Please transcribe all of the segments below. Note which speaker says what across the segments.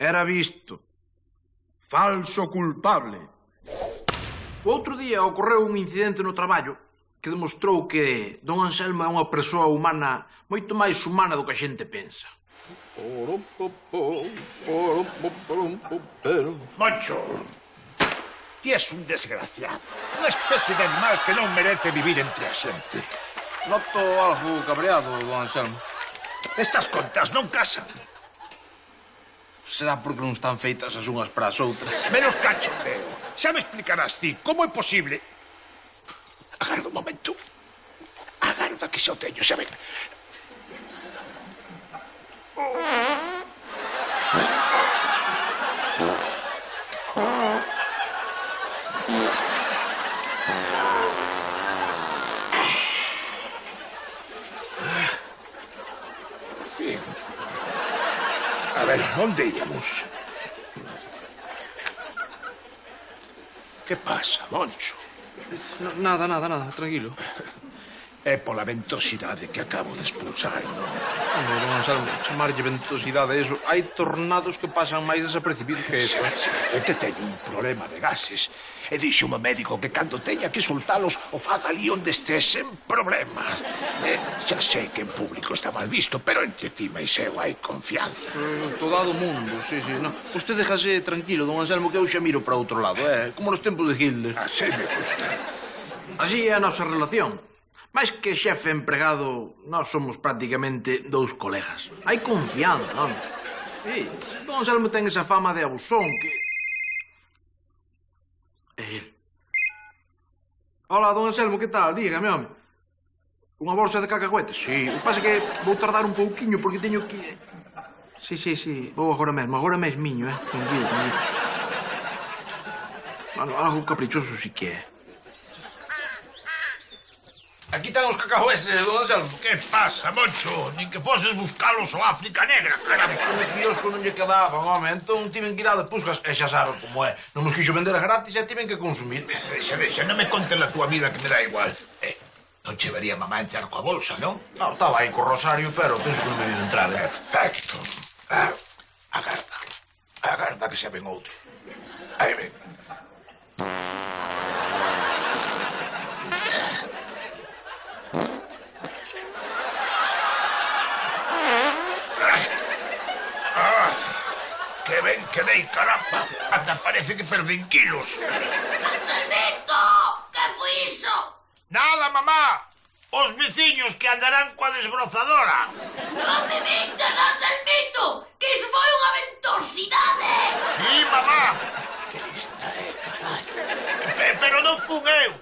Speaker 1: Era visto. Falso culpable. O outro día ocorreu un incidente no traballo que demostrou que don Anselmo é unha persoa humana moito máis humana do que a xente pensa.
Speaker 2: Moncho, ti és un desgraciado. Unha especie de animal que non merece vivir entre a xente.
Speaker 1: Noto algo cabreado, don Anselmo.
Speaker 2: Estas contas non casan.
Speaker 1: Será porque non están feitas as unhas para as outras.
Speaker 2: Menos cachondeo. Xa me explicarás ti como é posible. Agarda un momento. Agarda que xa o teño, xa ven. Por fin. A ver, onde íamos? Que pasa, Moncho?
Speaker 1: Nada, tranquilo.
Speaker 2: É pola ventosidade que acabo de expulsar.
Speaker 1: Don Anselmo, chamarlle ventosidade eso. Hai tornados que pasan máis desapercibidos que eso.
Speaker 2: É que teño un problema de gases. E dixo o médico que cando teña que soltalos o faga ali onde estés sen problemas. Xa sei que en público está mal visto, pero entre ti e eu hai confianza.
Speaker 1: Todo o mundo, sí. No. Usted déjase tranquilo, don Anselmo, que eu xa miro para outro lado, como nos tempos de Hitler.
Speaker 2: Así me gusta.
Speaker 1: Así é a nosa relación. Mais que xefe empregado, nós somos prácticamente dous colegas. Hai confianza, non? Sí, don Anselmo ten esa fama de abusón que... É el. Hola, don Anselmo, que tal? Dígame, home. Unha bolsa de cacahuetes? Sí, o que pasa é que vou tardar un pouquiño porque teño que... Sí, vou agora mesmiño, Tranquilo. Bueno, algo caprichoso si que é. Aquí están os cacahuetes, don Anselmo.
Speaker 2: Que pasa, Moncho? Nin que poses buscalos ao África Negra, caramba.
Speaker 1: No quiosco non lle quedaban, home. Entón tiven que ir a de puscas. E xa saben como é. Non nos quixo vender gratis e tiven que consumir.
Speaker 2: Deixa, non me contes la tua vida que me dá igual. Non che vería mamá entrar coa bolsa, non?
Speaker 1: Non, estaba aí co Rosario, pero penso que non me viu entrar,
Speaker 2: Perfecto. Agarda que xa ven outro. Aí ven. Que ben que dei, caramba. Ata parece que perdín kilos.
Speaker 3: Anselmito, que foi iso?
Speaker 2: Nada, mamá. Os veciños que andarán coa desbrozadora.
Speaker 3: Non me mintas, Anselmito, que iso foi unha ventosidade.
Speaker 2: Sí, mamá. Que lista é, caralho. Pero non fun eu.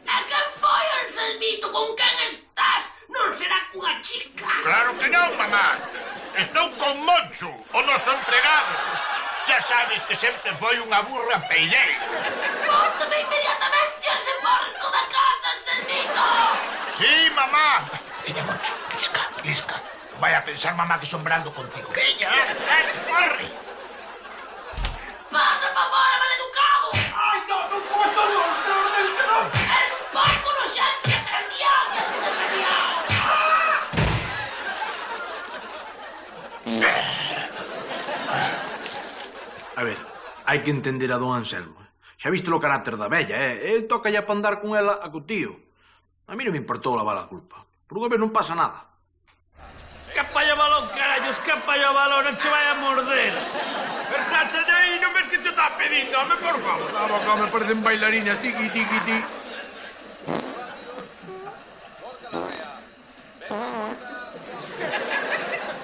Speaker 3: E quen foi, Anselmito? Con quen estás? Non será cunha chica?
Speaker 2: Claro que non, mamá. Estou con Moncho, o noso empregado. Xa sabes que sempre foi unha burra peideira.
Speaker 3: Bótame inmediatamente a ese porco da casa, Anselmito.
Speaker 2: Sí, mamá. Veña, Moncho, lisca. Vai a pensar, mamá, que son brando contigo. Veña, corre.
Speaker 3: Pasa pa fora, maleducado.
Speaker 2: Ai, non posso, non que non.
Speaker 3: És un porco noxento de desgraciado.
Speaker 1: A ver, hai que entender a don Anselmo. Xa viste o carácter da vella, El toca ya pa andar con ela a co tío. A mí non me importou lavar a culpa. Por unha vez non pasa nada.
Speaker 4: Escapa o balón, carallo, escapa o balón, non che vai a morder.
Speaker 2: Versáce de aí, non ves que te está pedindo, home, por favor.
Speaker 1: La boca, me parecen bailarinas, tiqui.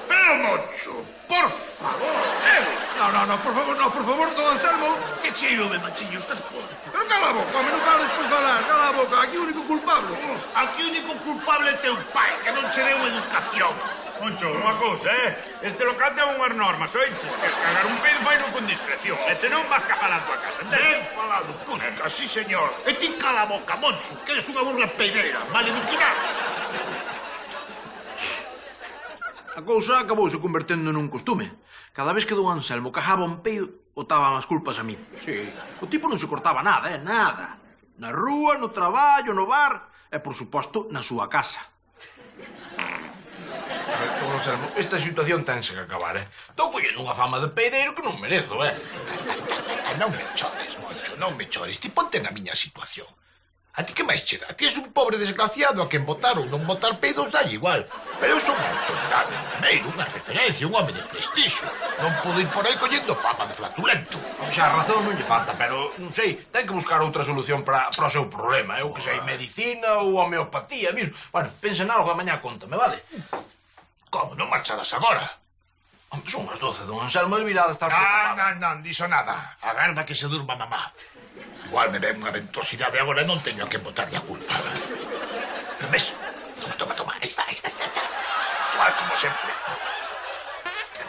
Speaker 2: Pero, Moncho, por favor.
Speaker 1: No, por favor, don Anselmo.
Speaker 4: Que cheiro de machiño, estás podre.
Speaker 1: Pero cala a boca, non fales por falar, cala a boca. Aquí o único culpable.
Speaker 2: Aquí o único culpable é teu pai, que non che deu educación.
Speaker 5: Moncho, unha cousa, Este local ten unhas normas, oiches? Que cagar un peido faino con discreción. E senón vas cagar a tua casa, entende?
Speaker 2: Ben falado, Pusca, sí, señor. E ti cala a boca, Moncho, que eres unha burra peideira, maleduquinado.
Speaker 1: A cousa acabouse convertendo nun costume. Cada vez que don Anselmo cajaba un peido, botaban as culpas a mí. Sí. O tipo non se cortaba nada, nada. Na rúa, no traballo, no bar e, por suposto, na súa casa. A ver, don Anselmo, esta situación tense que acabar, Estou collendo unha fama de peideiro que non merezo,
Speaker 2: Non me chores, Moncho, non me chores. Ti ponte na miña situación. A ti que máis che dá? Ti és un pobre desgraciado a quen botar ou non botar peidos dá igual. Pero eu son unha autoridade, un primeiro, unha referencia, un home de prestixio. Non podo ir por aí collendo fama de flatulento.
Speaker 1: Xa, razón non lle falta, pero, non sei, ten que buscar outra solución para o seu problema. Eu que sei, medicina ou homeopatía, mismo. Bueno, pensa en algo, mañá contame, vale?
Speaker 2: Como, non marcharás agora?
Speaker 1: Hombre, son as 12, don Anselmo, virá de estar preocupado.
Speaker 2: Non, diso nada. Agarda que se durma mamá. Igual me ven unha ventosidade agora e non teño a que botarlle a culpa. Ves? Toma. Aí está. Igual como sempre.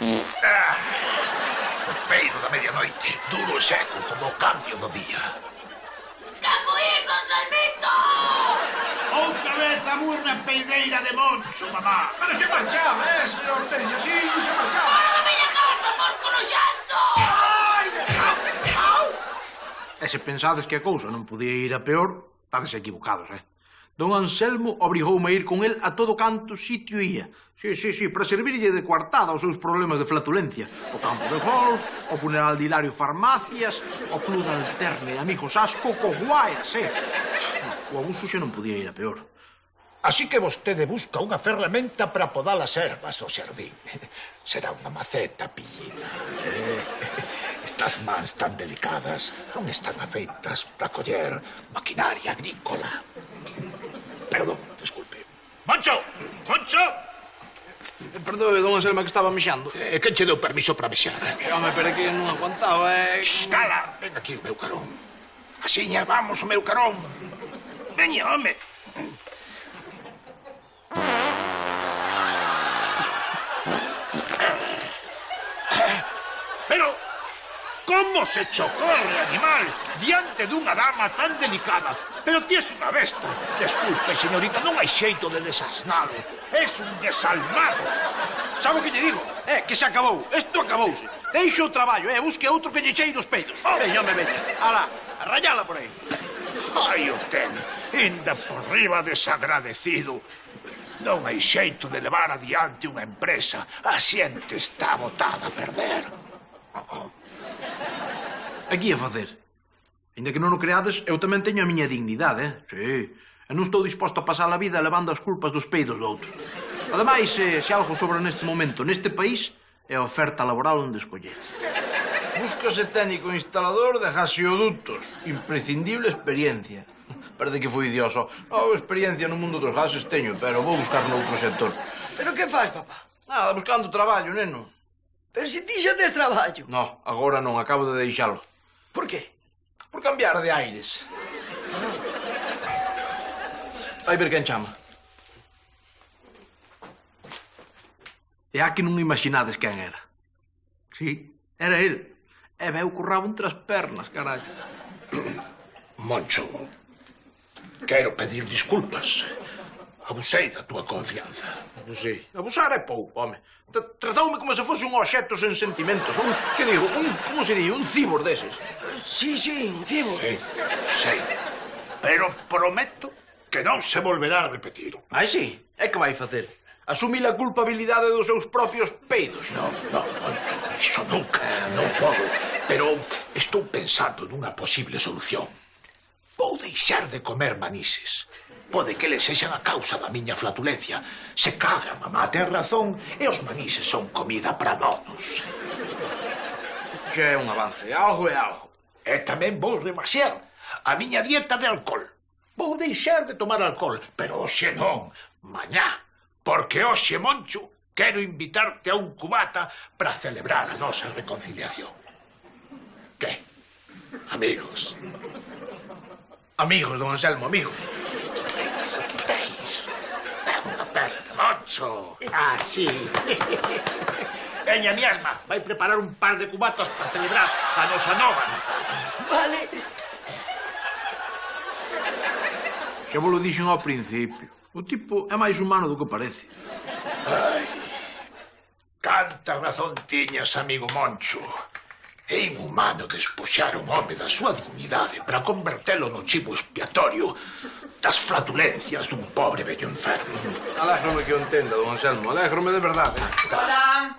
Speaker 2: O peido da medianoite, duro e seco como o cambio do día.
Speaker 3: Que foi iso, Anselmito?
Speaker 2: Outra vez a burra peideira de Moncho, mamá.
Speaker 1: Pero se marchaba, señor Hortensia, sí, se marchaba.
Speaker 3: Fora da miña casa, porco noxento!
Speaker 1: E se pensades que a cousa non podía ir a peor, estades equivocados, Don Anselmo obrigoume a ir con el a todo canto sitio ia. Sí, para servirlle de coartada aos seus problemas de flatulencia. O campo de golf, o funeral de Hilario Farmacias, o club de alterne amigos asco co guaias, O abuso xa non podía ir a peor.
Speaker 2: Así que vostede busca unha ferramenta para podar as ervas ao xardín. Será unha maceta, pillina. Estas mans tan delicadas non están afeitas para coller maquinaria agrícola. Perdón, desculpe. Moncho!
Speaker 1: Perdoe, don Anselmo, que estaba mexando.
Speaker 2: Quen che deu permiso para mexar?
Speaker 1: Home, pero que non aguantaba,
Speaker 2: Shhh, cala! Ven aquí o meu carón. Asiña, vamos o meu carón. Veña, home. Pero, como se chocorre, animal, diante dunha dama tan delicada? Pero ti és unha besta. Desculpe, señorita, non hai xeito de desasnalo. És un desalmado.
Speaker 1: Sabe o que lle digo? Que se acabou. Isto acabouse. Deixo o traballo, busque outro que lle cheire os peidos. Veña, Alá, a rayala por aí.
Speaker 2: Ai, o ten, inda por riba desagradecido. Non hai xeito de levar adiante unha empresa. A xente está botada a perder.
Speaker 1: Aquí a facer. Ainda que non o creades, eu tamén teño a miña dignidade, Sí. E non estou disposto a pasar a vida levando as culpas dos peidos do outro. Ademais, se algo sobra neste momento neste país, é a oferta laboral onde escoller. Búscase técnico instalador de gaseoductos. Imprescindible experiencia. Parece que foi idioso. Experiencia no mundo dos gases teño, pero vou buscar noutro sector.
Speaker 6: Pero que faz, papá?
Speaker 1: Nada, buscando traballo, neno.
Speaker 6: Pero se ti xa tes traballo.
Speaker 1: No, agora non, acabo de deixalo.
Speaker 6: Por qué?
Speaker 1: Por cambiar de aires. Vai ver quen chama. E a que non imaginades quen era. Sí, era el. E veu co rabo entre as pernas, carallo.
Speaker 2: Moncho, quero pedir disculpas. Abusei da tua confianza.
Speaker 1: Sí, abusar é pouco, home. Tratoume como se fose un obxecto sen sentimentos. Que digo? Como se di? Un cibor deses.
Speaker 6: Sí, un cibor.
Speaker 2: Sí, sei. Pero prometo que non se volverá a repetir.
Speaker 1: Ai, sí? E que vai facer? Asumir a culpabilidade dos seus propios peidos?
Speaker 2: Non, Moncho, iso nunca, non podo. Pero estou pensando nunha posible solución. Vou deixar de comer manises. Pode que eles sexan a causa da miña flatulencia. Se cadra, mamá, ten razón, e os manises son comida para monos.
Speaker 1: Isto xa é un avance, algo é algo.
Speaker 2: E tamén vou remaxer a miña dieta de alcohol. Vou deixar de tomar alcohol, pero hoxe non, mañá. Porque hoxe, Moncho, quero invitarte a un cubata para celebrar a nosa reconciliación. Que? Amigos.
Speaker 1: Amigos, don Anselmo, amigos.
Speaker 2: Dame unha aperta, Moncho. Sí. Veña, miasma, vai preparar un par de cubatas para celebrar a nosa nova amizade.
Speaker 6: Vale.
Speaker 1: Xa vos lo dixen ao principio. O tipo é máis humano do que parece.
Speaker 2: Ai, canta razón tiñas, amigo Moncho. É inhumano despoxar un home da súa dignidade para convertelo no chivo expiatorio das flatulencias dun pobre vello enfermo.
Speaker 1: Alégrome que o entenda, don Anselmo. Alégrome de verdade.
Speaker 7: Hola.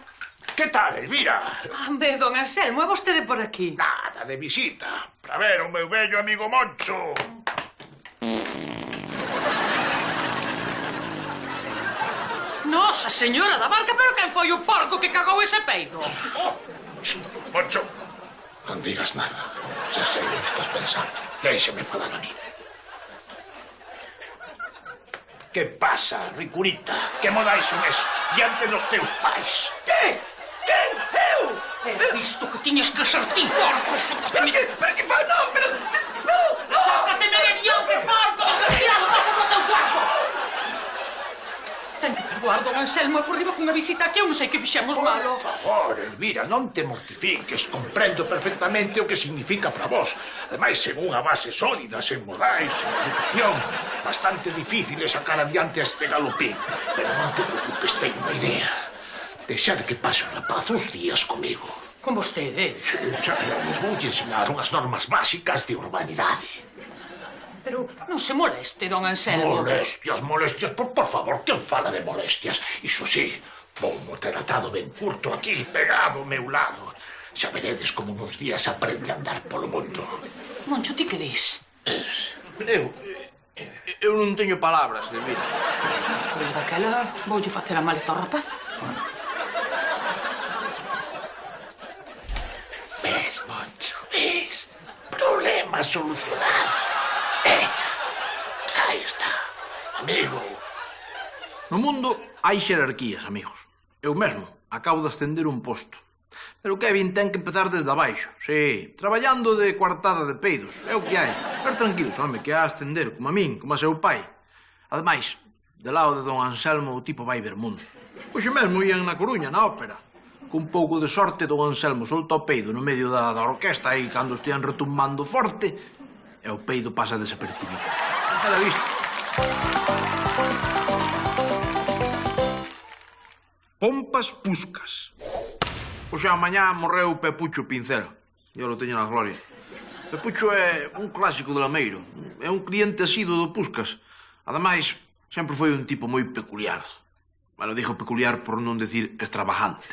Speaker 2: Que tal, Elvira?
Speaker 7: Hombre, don Anselmo, é vostede por aquí?
Speaker 2: Nada de visita, para ver o meu vello amigo Moncho.
Speaker 7: Nosa señora da barca, pero quen foi o porco que cagou ese peido?
Speaker 2: Oh, Moncho, non digas nada. Xa sei o que estás pensando. Déixame falar a mí. Que pasa, Ricurita? Que modais son eso diante dos teus pais?
Speaker 6: Que? Quen? Eu?
Speaker 7: He visto que tiñes que ser ti, porco!
Speaker 6: Pero que fai? Non, pero... No!
Speaker 7: Sácate merendión, que porco, desgraciado! Pasa pro teu cuarto! Ten que perdoar, don Anselmo, é por riba cunha visita que eu non sei que fixemos malo.
Speaker 2: Por favor, Elvira, non te mortifiques. Comprendo perfectamente o que significa para vos. Ademais, sen unha base sólida, sen modais, sen educación, bastante difícil é sacar adiante este galopín. Pero non te preocupes, teño unha idea. Deixar que pase o rapaz uns días comigo.
Speaker 7: Con vostede.
Speaker 2: Sí, xa les vou ensinar unhas normas básicas de urbanidade.
Speaker 7: Pero non se moleste, don Anselmo.
Speaker 2: Molestias, por favor, quen fala de molestias? Iso sí, vou ter atado ben curto aquí, pegado ao meu lado. Xa veredes como uns días aprende a andar polo mundo.
Speaker 7: Moncho, ti que dis?
Speaker 1: Eu non teño palabras, Elvira.
Speaker 7: Pois daquela voulle facer a maleta ao rapaz.
Speaker 2: Ves, Moncho, ves? Problema solucionado. Aí está, amigo.
Speaker 1: No mundo hai xerarquías, amigos. Eu mesmo acabo de ascender un posto. Pero Kevin ten que empezar desde abaixo. Sí, traballando de coartada de peidos. É o que hai. Pero tranquilos, home, que a ascender, como a min, como a seu pai. Ademais, de lado de don Anselmo, o tipo vai ver mundo. Hoxe mesmo ían na Coruña, na ópera. Cun pouco de sorte, don Anselmo solta o peido no medio da orquesta e cando estian retumbando forte, e o peido pasa desapercibido. Era visto. Pompas Puscas. Hoxe a mañá morreu Pepucho Pincel. Eu lo teño na gloria. Pepucho é un clásico de Lameiro. É un cliente asiduo do Puscas. Ademais, sempre foi un tipo moi peculiar. Bueno, digo peculiar por non decir extravagante.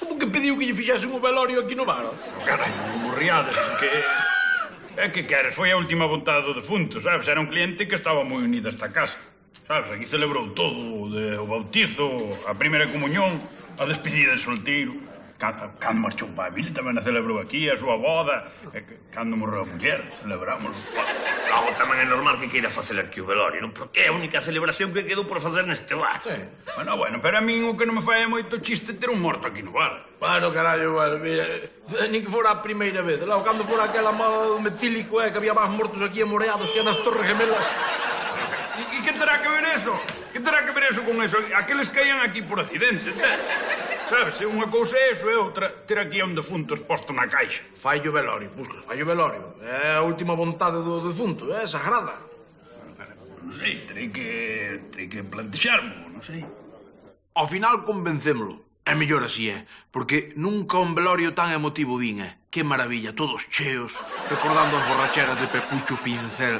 Speaker 1: Como que pediu que lle fixase un velorio aquí no bar?
Speaker 5: Carai, non morriades, que... É que queres, foi a última vontade do defunto, sabes? Era un cliente que estaba moi unido a esta casa. Sabes, aquí celebrou todo, o bautizo, a primeira comunión, a despedida de solteiro. Cando marchou para a vila tamén a celebrou aquí, a súa boda. Cando morreu a muller, celebrámoslo.
Speaker 4: Logo tamén é normal que queira facer aquí o velorio, non? Porque é a única celebración que quedou por facer neste bar.
Speaker 1: Sí.
Speaker 5: Bueno, pero a min o que non me fai é moito chiste ter un morto aquí no bar.
Speaker 1: Bueno, carallo, bueno, mira, nin que fora a primeira vez. Logo, cando fora aquela moda do metílico, que había máis mortos aquí amoreados que nas Torres Gemelas.
Speaker 5: E que terá que ver eso? Que terá que ver eso con eso? Aqueles caían aquí por accidente, entende? Sabes, unha cousa é eso e outra ter aquí a un defunto exposto na caixa.
Speaker 1: Fallo velorio, Puscas, fallo velorio. É a última vontade do defunto, é sagrada.
Speaker 5: Non sei, terei que plantexarmo, non sei.
Speaker 1: Ao final convencémolo. É mellor así, porque nunca un velorio tan emotivo vin, Que maravilla, todos cheos, recordando as borracheras de Pepucho Pincel.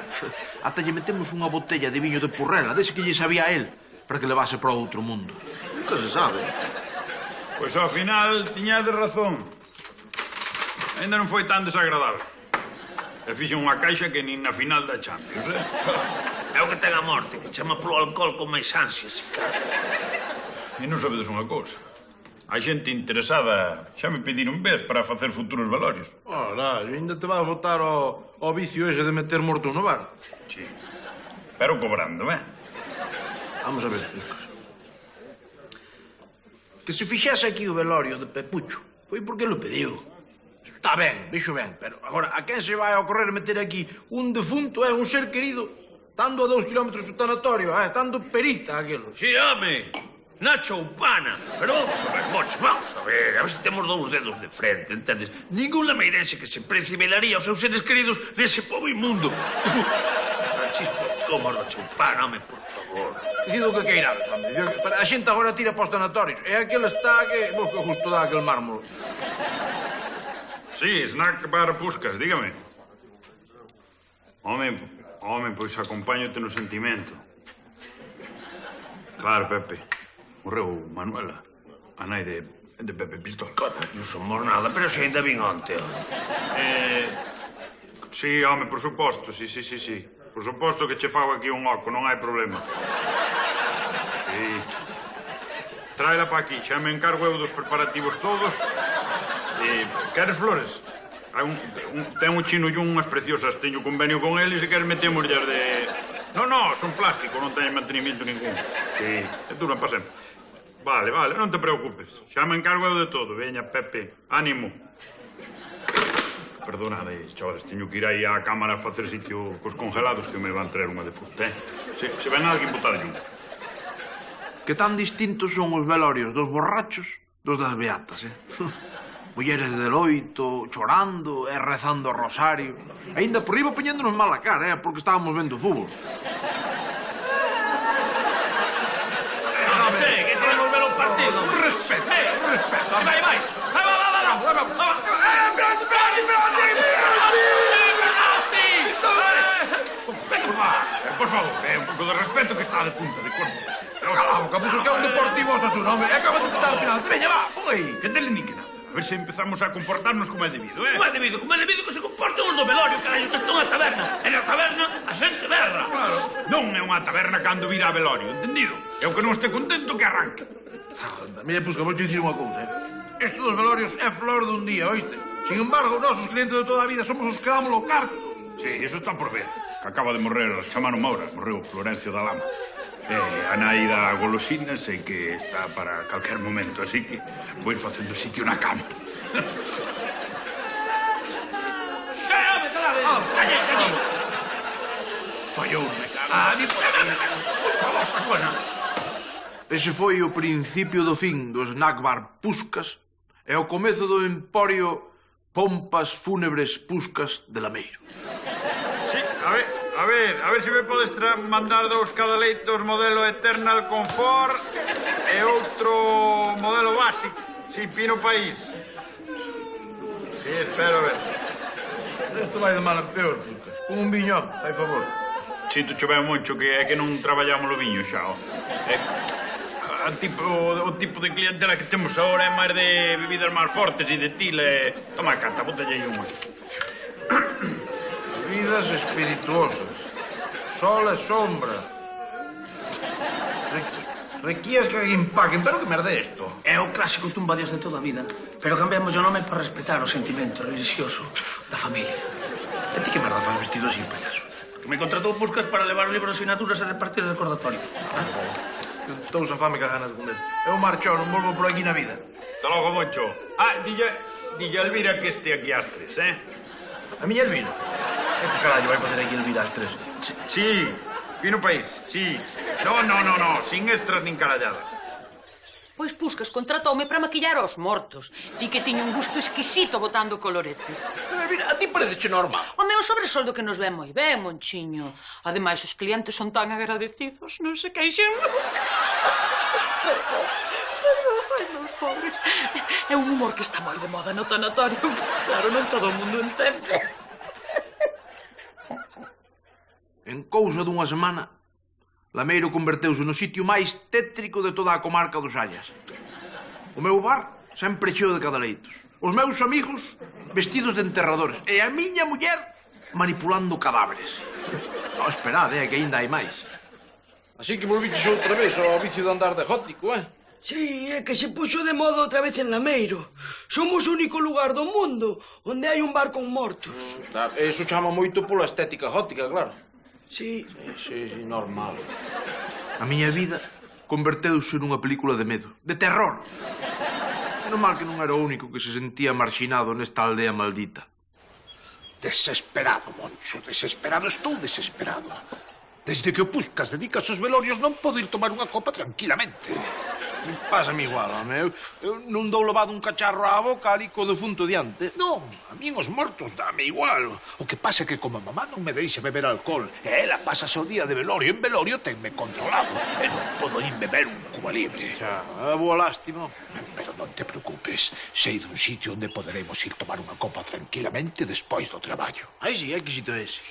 Speaker 1: Ata lle metemos unha botella de viño de Porrela, dese que lle sabía a él, para que levase para outro mundo. Nunca se sabe.
Speaker 5: Pois ao final tiñades razón. Ainda non foi tan desagradable. E fixen unha caixa que nin na final da Champions,
Speaker 4: É o que ten a morte, que chama polo alcohol con máis ansias, cara.
Speaker 5: E non sabedes unha cousa. A xente interesada xa me pediron vez para facer futuros velorios.
Speaker 1: Ora, ainda te vas botar ao vicio ese de meter morto no bar.
Speaker 5: Sí. Pero cobrando,
Speaker 1: Vamos a ver, Puscas. Que se fixase aquí o velorio de Pepucho foi porque lo pediu. Está ben, vexo ben, pero agora a quen se vai a ocorrer meter aquí un defunto, un ser querido, estando a 2 kilómetros do tanatorio, estando perita aquilo.
Speaker 4: Sí, home, Nacho Upana. Pero vamos a ver, Moncho, vamos a ver se temos dous dedos de frente, entendes? Ningún lameirense que se precie velaría aos seus seres queridos nese pobo inmundo. Chispo, como no choupana, home, por favor.
Speaker 1: Dicindo que queirades, home. A xente agora tira para os tanatorios. E aquel está que... Vos que justo dá aquel mármol.
Speaker 5: Sí, snack bar Puscas, dígame. Home, pois acompáñote no sentimento. Claro, Pepe. Morreu Manuela, a nai de Pepe Pistol.
Speaker 4: Cara, non somos nada, pero xe ainda vin onte, home.
Speaker 5: Sí, home, por suposto, sí. Por suposto que che fago aquí un oco, non hai problema. Sí. Tráela pa aquí, xa me encargo eu dos preparativos todos. Queres flores? Ten un chino e unhas preciosas, teño convenio con ele e se queres metémoslas de... No, son plástico, non teñen mantenimiento ningún. Sí, e duran pa sempre. Vale, non te preocupes. Xa me encargo eu de todo. Veña, Pepe, ánimo. Perdonade, chavales, teño que ir aí á cámara a facer sitio cos congelados que me van traer unha de fruta, Se ven alguén, botadlle un.
Speaker 1: Que tan distintos son os velorios dos borrachos dos das beatas, Mulleres de loito, chorando e rezando o rosario. Ainda por riba poñéndonos mala cara, porque estábamos vendo fútbol.
Speaker 4: Que queremos ver un partido.
Speaker 1: Respeto.
Speaker 4: Vai.
Speaker 5: Por favor, un pouco de respeto que está de punta de corpo.
Speaker 1: Cala a boca, puso que é un deportivo a su nome. E acaba de quitar o penalti. Veña, va, pon aí.
Speaker 5: Que te le ni que nada. A ver se empezamos a comportarnos como é debido,
Speaker 4: Como é debido que se comporten os do velorio, carallo, que están a taberna. E na taberna a xente berra.
Speaker 5: Claro. Non é unha taberna cando vira a velorio, entendido? É o que non este contento que arranque.
Speaker 1: Mira, Pusca, vou dicir unha cousa, Isto dos velorios é flor dun día, oíste? Sin embargo, nós, os clientes de toda a vida, somos os que damos o carto.
Speaker 5: Sí, eso está por ver. Que acaba de morrer Chamano Maura, morreu Florencio da Lama. A nai da golosina sei que está para calquer momento, así que vou ir facendo sitio na cama.
Speaker 1: Fallou-me, cara. Ese foi o principio do fin do snack bar Puscas e o comezo do emporio Pompas Fúnebres Puscas de Lameiro.
Speaker 5: Sí, a ver se me podes mandar 2 cadaleitos modelo Eternal Confort e outro modelo básico, sí, Pino País. Sí, espero a ver.
Speaker 1: Isto vai de mal a peor, Puscas. Un viño, fai favor.
Speaker 5: Sinto che ben moito que é que non traballamos o viño xa, O tipo de clientela que temos agora é máis de bebidas máis fortes e de tile. Toma, canta, bótalle aí unha.
Speaker 1: Bebidas espirituosas. Sol e sombra. Requías que alguén paguen, pero que merda é isto?
Speaker 3: É o clásico tumbadios de toda a vida, pero cambiamos o nome para respetar o sentimento religioso da familia.
Speaker 1: E ti que merda faz vestido así, payaso?
Speaker 3: Que me contratou Puscas para levar o libro de asignaturas e repartir de recordatorio.
Speaker 1: Estou a fame que ganas de comer. Eu marcho, non volvo por aquí na vida.
Speaker 5: Hasta logo, Moncho. Dille a Elvira que este aquí ás 3,
Speaker 1: A miña Elvira? E que carallo vai facer aquí Elvira ás 3?
Speaker 5: Sí, Pino País, sí. No, sin extras nin caralladas.
Speaker 7: Pois Puscas contratoume para maquillar os mortos. Ti que tiña un gusto exquisito botando colorete.
Speaker 1: Elvira, a ti pareceche normal.
Speaker 7: O meu sobresoldo que nos ven moi ben, Monchiño. Ademais, os clientes son tan agradecidos, non se queixen nunca. Ai, meus pobres. É un humor que está moi de moda no tanatorio. Claro, non todo o mundo entende.
Speaker 1: En cousa dunha semana, Lameiro converteuse no sitio máis tétrico de toda a comarca dos Allas. O meu bar sempre cheo de cadaleitos. Os meus amigos vestidos de enterradores. E a miña muller manipulando cadáveres. No, esperad, que aínda hai máis. Así que volviches outra vez ao vicio de andar de gótico,
Speaker 6: Sí, é que se puxo de moda outra vez en Lameiro. Somos o único lugar do mundo onde hai un bar con mortos.
Speaker 1: Claro, eso chama moito pola estética gótica, claro.
Speaker 6: Sí.
Speaker 1: Sí, normal. A miña vida converteuse nunha película de medo, de terror. Menos mal que non era o único que se sentía marxinado nesta aldea maldita.
Speaker 2: Desesperado, Moncho, desesperado. Estou desesperado. Desde que o Puscas dedica aos velorios non podo ir tomar unha copa tranquilamente.
Speaker 1: Pásame igual, home. Eu non dou levado un cacharro á boca ali co defunto diante.
Speaker 2: Non, a min os mortos dame igual. O que pasa é que como a mamá non me deixa beber alcohol e ela pasa o día de velorio en velorio, tenme controlado. E non podo ir beber un cuba libre.
Speaker 1: Xa, é boa lástima.
Speaker 2: Pero non te preocupes, sei dun sitio onde poderemos ir tomar unha copa tranquilamente despois do traballo.
Speaker 1: Ai, sí, que sitio é ese?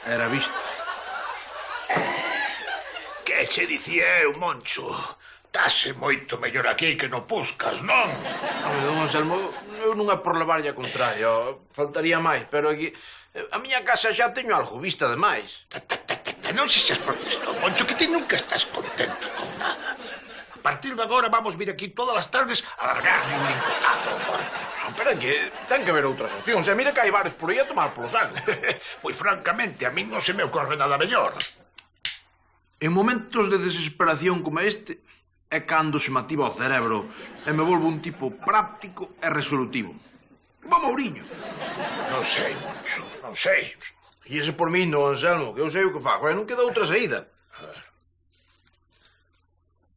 Speaker 1: Era visto.
Speaker 2: Que che dicía eu, Moncho? Tase moito mellor aquí que no Puscas, non?
Speaker 1: Home, don Anselmo, eu non é por levarlle a contraria, faltaría máis, pero aquí... A miña casa xa teño algo vista de máis.
Speaker 2: Non sexas protesto, Moncho, que ti nunca estás contento con nada. A partir de agora vamos vir aquí todas as tardes a largarle un lincotado.
Speaker 1: Pero é que ten que haber outras opcións. E mira que hai bares por aí a tomar polo saco.
Speaker 2: Pois francamente, a mí non se me ocorre nada mellor.
Speaker 1: En momentos de desesperación como este é cando se me activa o cerebro e me volvo un tipo práctico e resolutivo. Bo Mouriño.
Speaker 2: Non sei, Moncho, non sei.
Speaker 1: E ese por mí, don Anselmo, que eu sei o que fago, non queda outra saída.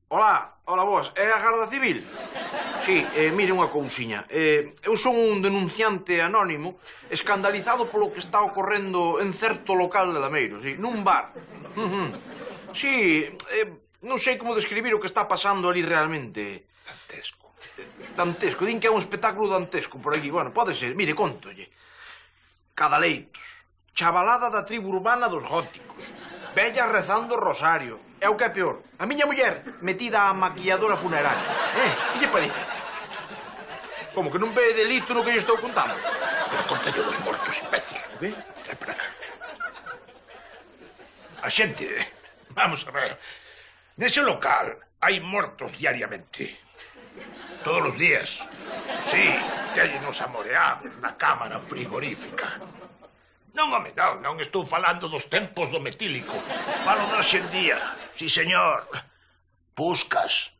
Speaker 1: Hola, vos, é a Garda Civil? Sí, mire unha cousiña. Eu son un denunciante anónimo escandalizado polo que está ocorrendo en certo local de Lameiro, sí, nun bar. Sí, non sei como describir o que está pasando ali realmente.
Speaker 2: Dantesco.
Speaker 1: Dantesco, din que é un espectáculo dantesco por aquí. Bueno, pode ser, mire, contolle. Cadaleitos, chavalada da tribu urbana dos góticos, vellas rezando o rosario, e o que é peor, a miña muller metida a maquilladora funeraria. Que lle parece? Como que non ve delito no que lle estou contando?
Speaker 2: Pero contello dos mortos, imbécil.
Speaker 1: O que?
Speaker 2: Trae para cá. A xente, vamos a ver, nese local hai mortos diariamente. Todos os días. Sí, téñenos amoreados na cámara frigorífica. Non, home, non estou falando dos tempos do metílico. Falo de hoxe en día. Sí, señor. Puscas.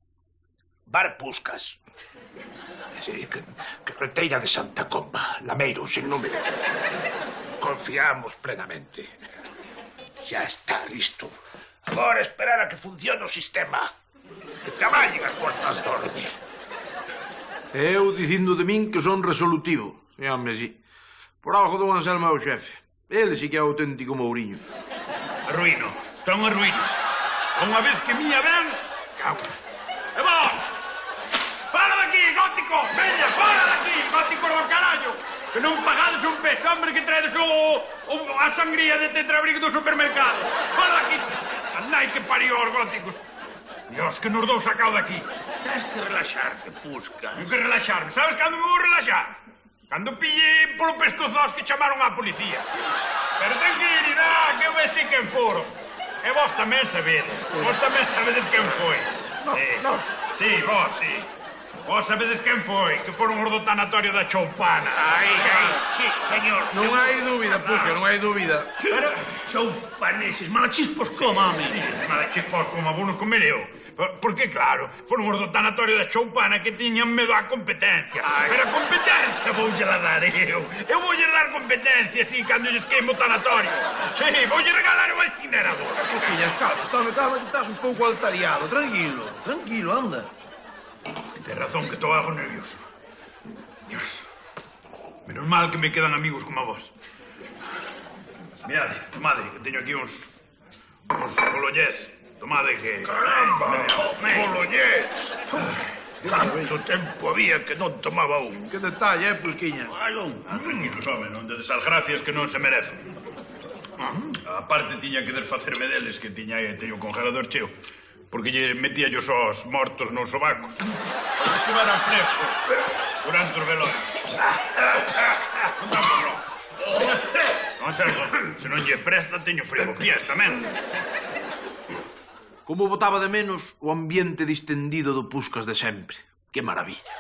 Speaker 2: Bar Puscas. Sí, carreteira de Santa Comba. Lameiro, sin número. Confiamos plenamente. Xa está listo. Agora esperar a que funcione o sistema. Que traballen as fuerzas de orde.
Speaker 1: Eu dicindo de min que son resolutivo. Sí, home, sí. Por algo don Anselmo é o xefe. Ele sí que é auténtico Mouriño.
Speaker 5: Arruino, está unha ruína. Unha vez que miña ven, cago. E vos! Fala daqui, gótico! Veña, fala daqui, gótico do carallo! Que non pagades un peso, hombre, que traedes a sangría de tetrabric do supermercado. Fala daqui! Andai que parió os góticos. Dios, que nos dou sacado daqui.
Speaker 4: Tens que relaxarte, Puscas.
Speaker 5: Tengo que relaxarme. Sabes cando me vou relaxar? Cando pille polo pescozos que chamaron á policía. Pero tranquilidade, que eu vexi quen foron. E vos tamén sabedes. Vos tamén sabedes quen foi.
Speaker 2: Nos.
Speaker 5: Sí, vos, sí. Vos sabedes quen foi, que foron os do tanatorio da Choupana.
Speaker 4: Ai, sí, señor.
Speaker 1: Non hai dúbida, Pusca, non hai dúbida.
Speaker 5: Pero...
Speaker 4: Choupaneses, malachispos como, home.
Speaker 5: Sí, malachispos como abonos comer eu. Porque, claro, foron os do tanatorio da Choupana que tiñan medo á competencia. Pero a competencia voulle la dar eu. Eu voulle dar competencia, así, cando lles queimo o tanatorio. Sí, voulle regalar o incinerador.
Speaker 1: Costillas, calma, que estás un pouco altariado. Tranquilo, anda.
Speaker 5: Tens razón que estou algo nervioso. Dios. Menos mal que me quedan amigos como vos. Mirade, tomade, que teño aquí uns bolollés. Tomade que...
Speaker 2: Caramba, bolollés. Canto tempo había que non tomaba un.
Speaker 1: Que detalle, Pusquiñas.
Speaker 5: Tranquilos, home, non dedes as gracias que non se merecen. A parte tiña que desfacerme deles, que teño o congelador cheo. Porque lle metía yo os mortos nos sobacos. Para que estuveran frescos durante os velorios. Non dá por non. Non sei, se non lle presta, teño frigopiés tamén.
Speaker 1: Como botaba de menos o ambiente distendido do Puscas de sempre. Que maravilla.